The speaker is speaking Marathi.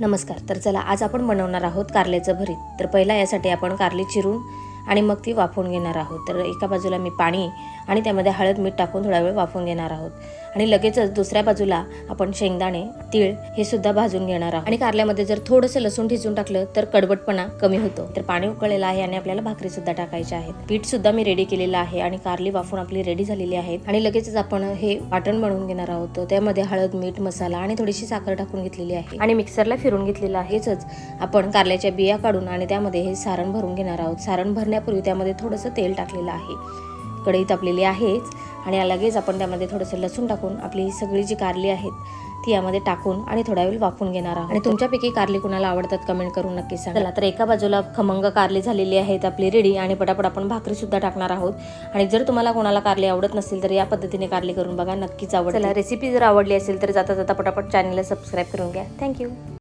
नमस्कार. तर चला आज आपण बनवणार आहोत कारल्याचं भरीत. तर पहिला यासाठी आपण कारली चिरून आणि मग ती वाफवून घेणार आहोत. तर एका बाजूला मी पाणी आणि त्यामध्ये हळद मीठ टाकून थोडा वेळ वाफवून घेणार आहोत आणि लगेचच दुसऱ्या बाजूला आपण शेंगदाणे तीळ हे सुद्धा भाजून घेणार आहोत. आणि कारल्यामध्ये जर थोडंसं लसूण ठिसून टाकलं तर कडवटपणा कमी होतो. तर पाणी उकळलेलं आहे आणि आपल्याला भाकरी सुद्धा टाकायच्या आहेत. पीठ सुद्धा मी रेडी केलेलं आहे आणि कारली वाफवून आपली रेडी झालेली आहे. आणि लगेचच आपण हे वाटण बनवून घेणार आहोत. त्यामध्ये हळद मीठ मसाला आणि थोडीशी साखर टाकून घेतलेली आहे आणि मिक्सरला फिरून घेतलेलं आहेच. आपण कारल्याच्या बिया काढून आणि त्यामध्ये हे सारण भरून घेणार आहोत. सारण भरण्यापूर्वी त्यामध्ये थोडंसं तेल टाकलेलं आहे. कढई तापलेली आहेच आणि लगेच आपण त्यामध्ये थोडंसं लसूण टाकून आपली ही सगळी जी कारली आहेत ती यामध्ये टाकून आणि थोडा वेळ वाफवून घेणार आहोत. आणि तुमच्यापैकी कारली कुणाला आवडतात कमेंट करून नक्की सांगा. चला तर एका बाजूला खमंग कारली झालेली आहेत आपली रेडी आणि पटापट आपण भाकरी सुद्धा टाकणार आहोत. आणि जर तुम्हाला कोणाला कारली आवडत नसेल तर या पद्धतीने कारली करून बघा, नक्कीच आवडेल. रेसिपी जर आवडली असेल तर जाता जाता पटापट चॅनलला सबस्क्राईब करून घ्या. थँक्यू.